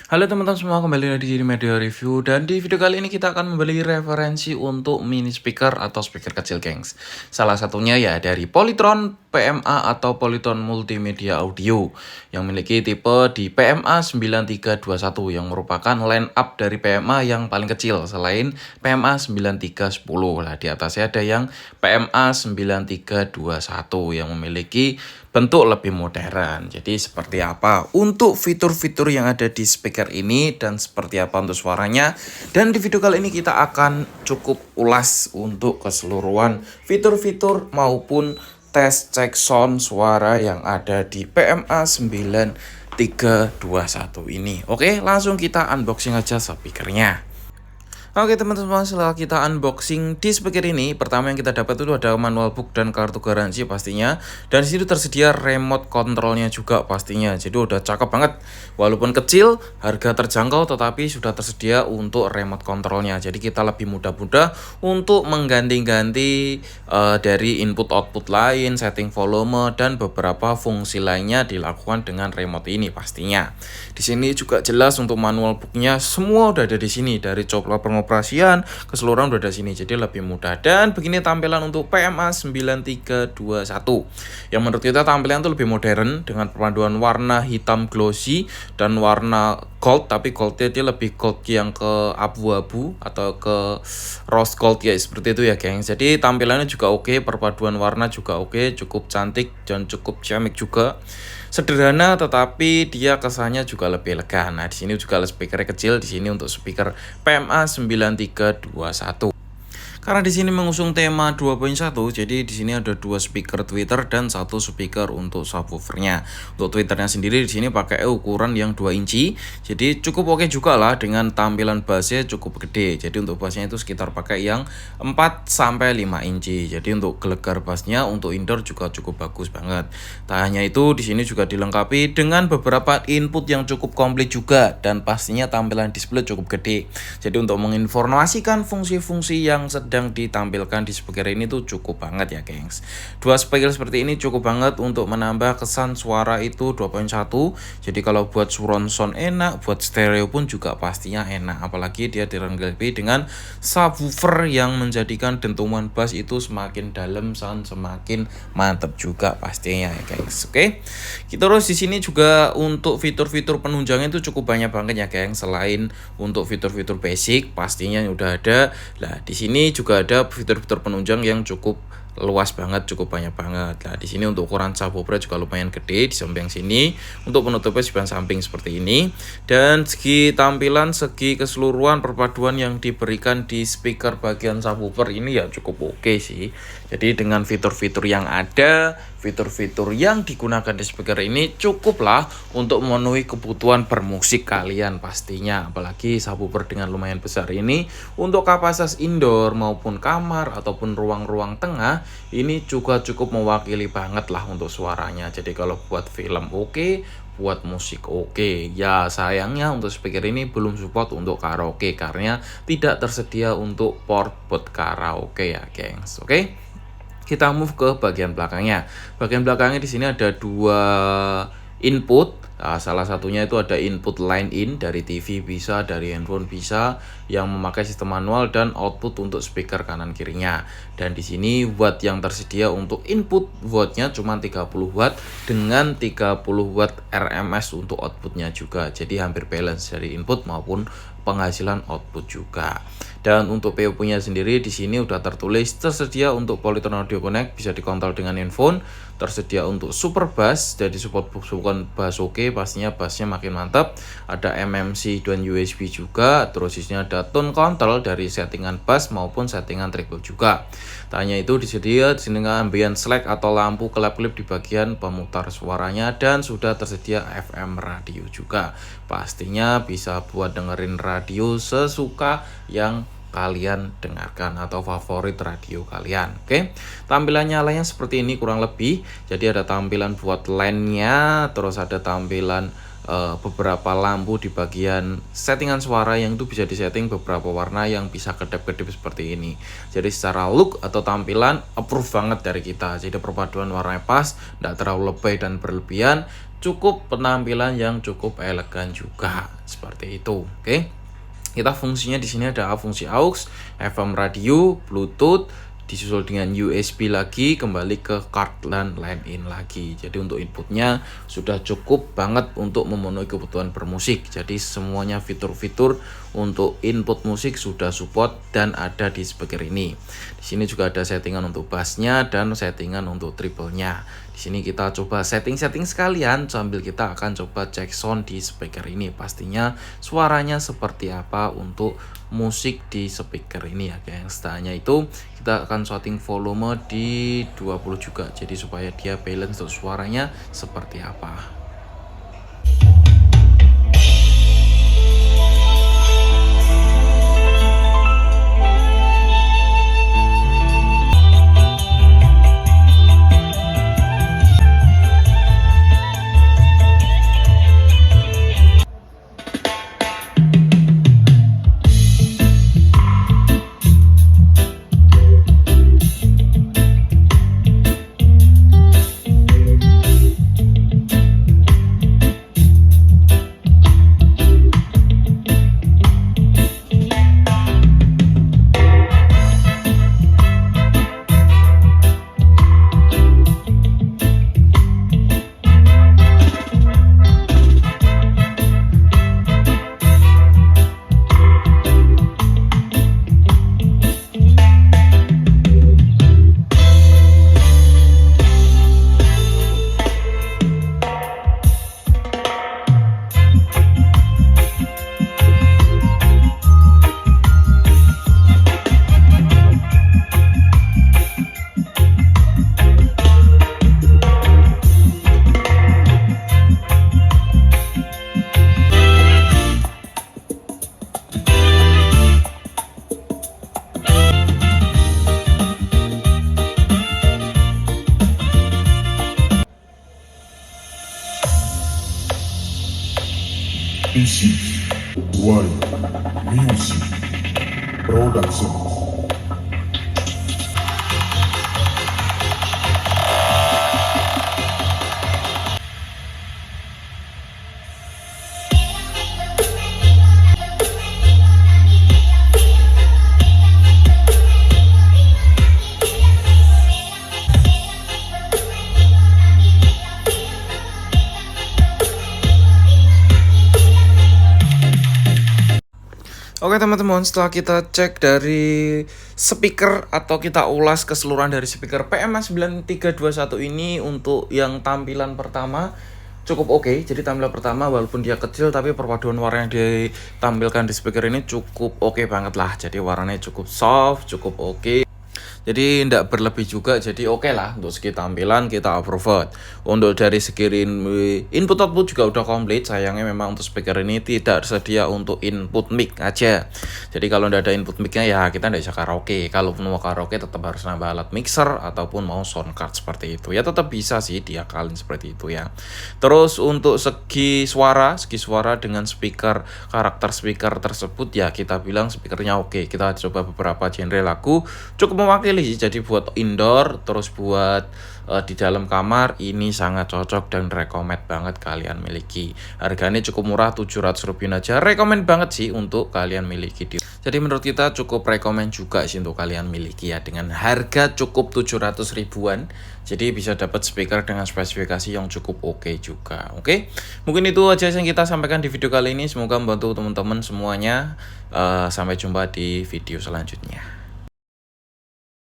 Halo teman-teman semua, kembali lagi di Media Review. Dan di video kali ini kita akan membeli referensi untuk mini speaker atau speaker kecil, gengs. Salah satunya ya dari Polytron PMA atau Polytron Multimedia Audio yang memiliki tipe di PMA 9321 yang merupakan line up dari PMA yang paling kecil selain PMA 9310. Lah di atasnya ada yang PMA 9321 yang memiliki bentuk lebih modern. Jadi seperti apa untuk fitur-fitur yang ada di speaker ini dan seperti apa untuk suaranya. Dan di video kali ini kita akan cukup ulas untuk keseluruhan fitur-fitur maupun tes cek sound suara yang ada di PMA 9321 ini. Oke, langsung kita unboxing aja speakernya. Oke teman-teman, setelah kita unboxing di speaker ini, pertama yang kita dapat itu ada manual book dan kartu garansi pastinya. Dan di situ tersedia remote controlnya juga pastinya. Jadi udah cakep banget. Walaupun kecil, harga terjangkau, tetapi sudah tersedia untuk remote controlnya. Jadi kita lebih mudah-mudah untuk mengganti-ganti dari input output lain, setting volume dan beberapa fungsi lainnya dilakukan dengan remote ini pastinya. Di sini juga jelas untuk manual booknya semua udah ada di sini, dari coba pengoperasian keseluruhan udah ada sini, jadi lebih mudah. Dan begini tampilan untuk PMA 9321 yang menurut kita tampilan itu lebih modern dengan perpaduan warna hitam glossy dan warna gold, tapi goldnya dia lebih gold yang ke abu-abu atau ke rose gold ya, seperti itu ya geng. Jadi tampilannya juga oke, perpaduan warna juga oke, cukup cantik dan cukup ciamik juga. Sederhana tetapi dia kesannya juga lebih elegan. Nah, di sini juga speakernya kecil, di sini untuk speaker PMA 9321. Karena di sini mengusung tema 2.1, jadi di sini ada dua speaker tweeter dan satu speaker untuk subwoofernya. Untuk tweeternya sendiri di sini pakai ukuran yang 2 inci, jadi cukup oke juga lah dengan tampilan bassnya cukup gede. Jadi untuk bassnya itu sekitar pakai yang 4 sampai 5 inci. Jadi untuk gelegar bassnya untuk indoor juga cukup bagus banget. Tak hanya itu, di sini juga dilengkapi dengan beberapa input yang cukup komplit juga dan pastinya tampilan display cukup gede. Jadi untuk menginformasikan fungsi-fungsi yang sedang ditampilkan di speaker ini tuh cukup banget ya gengs. Dua speaker seperti ini cukup banget untuk menambah kesan suara itu 2.1. Jadi kalau buat surround sound enak, buat stereo pun juga pastinya enak. Apalagi dia dilengkapi dengan subwoofer yang menjadikan dentuman bass itu semakin dalam, sound semakin mantap juga pastinya ya gengs. Oke. Terus di sini juga untuk fitur-fitur penunjangnya itu cukup banyak banget ya geng. Selain untuk fitur-fitur basic pastinya yang udah ada. Nah, di sini juga ada fitur-fitur penunjang yang cukup luas banget, cukup banyak banget. Nah, di sini untuk ukuran subwoofer juga lumayan gede di samping sini. Untuk penutupnya di bagian samping seperti ini. Dan segi tampilan, segi keseluruhan perpaduan yang diberikan di speaker bagian subwoofer ini ya cukup oke sih. Jadi dengan fitur-fitur yang ada, fitur-fitur yang digunakan di speaker ini cukuplah untuk memenuhi kebutuhan bermusik kalian pastinya. Apalagi subwoofer dengan lumayan besar ini untuk kapasitas indoor maupun kamar ataupun ruang-ruang tengah ini juga cukup mewakili banget lah untuk suaranya. Jadi kalau buat film oke, buat musik oke. Ya sayangnya untuk speaker ini belum support untuk karaoke karena tidak tersedia untuk port buat karaoke ya gengs. Oke. Kita move ke bagian belakangnya. Bagian belakangnya di sini ada dua input. Nah, salah satunya itu ada input line in dari TV bisa, dari handphone bisa, yang memakai sistem manual dan output untuk speaker kanan kirinya. Dan di sini watt yang tersedia untuk input wattnya cuma 30 watt dengan 30 watt RMS untuk outputnya juga. Jadi hampir balance dari input maupun penghasilan output juga. Dan untuk PO-nya sendiri di sini udah tertulis tersedia untuk Polytron Audio Connect, bisa dikontrol dengan handphone, tersedia untuk super bass, jadi support bukan bass oke, pastinya bassnya makin mantap. Ada MMC dan USB juga, terus di sini ada tone control dari settingan bass maupun settingan treble juga. Tak hanya itu disediakan dengan ambient select atau lampu kelap-kelip di bagian pemutar suaranya dan sudah tersedia FM radio juga. Pastinya bisa buat dengerin radio sesuka yang kalian dengarkan atau favorit radio kalian. Oke. Tampilannya lainnya seperti ini kurang lebih. Jadi ada tampilan buat line-nya, terus ada tampilan beberapa lampu di bagian settingan suara yang itu bisa disetting beberapa warna yang bisa kedap-kedip seperti ini. Jadi secara look atau tampilan approve banget dari kita. Jadi perpaduan warnanya pas, tidak terlalu lebay dan berlebihan, cukup penampilan yang cukup elegan juga seperti itu. Oke. Kita fungsinya di sini ada fungsi aux, FM radio, Bluetooth, disusul dengan USB lagi, kembali ke card dan line in lagi. Jadi untuk inputnya sudah cukup banget untuk memenuhi kebutuhan bermusik. Jadi semuanya fitur-fitur untuk input musik sudah support dan ada di speaker ini. Di sini juga ada settingan untuk bassnya dan settingan untuk triple-nya. Di sini kita coba setting-setting sekalian sambil kita akan coba cek sound di speaker ini. Pastinya suaranya seperti apa untuk musik di speaker ini ya. Yang setelahnya itu kita akan setting volume di 20 juga. Jadi supaya dia balance untuk suaranya seperti apa. PC Wari Music Production. Oke teman-teman, setelah kita cek dari speaker atau kita ulas keseluruhan dari speaker PMA9321 ini untuk yang tampilan pertama cukup oke. Jadi tampilan pertama walaupun dia kecil tapi perpaduan warna yang ditampilkan di speaker ini cukup oke banget lah. Jadi warnanya cukup soft, cukup oke. Jadi tidak berlebih juga, jadi oke lah untuk segi tampilan kita approve. Untuk dari segi input output juga udah komplit. Sayangnya memang untuk speaker ini tidak tersedia untuk input mic aja. Jadi kalau tidak ada input mic-nya ya kita tidak bisa karaoke. Kalau mau karaoke tetap harus nambah alat mixer ataupun mau sound card seperti itu. Ya tetap bisa sih diakalin seperti itu ya. Terus untuk segi suara dengan speaker, karakter speaker tersebut ya kita bilang speakernya oke. Kita coba beberapa genre lagu cukup mewakili. Jadi buat indoor, terus buat di dalam kamar ini sangat cocok dan rekomend banget kalian miliki. Harganya cukup murah, 700 rupiah aja. Rekomend banget sih untuk kalian miliki. Jadi menurut kita cukup rekomend juga sih untuk kalian miliki ya, dengan harga cukup 700 ribuan. Jadi bisa dapat speaker dengan spesifikasi yang cukup oke juga. Oke. Mungkin itu aja yang kita sampaikan di video kali ini. Semoga membantu teman-teman semuanya. Sampai jumpa di video selanjutnya.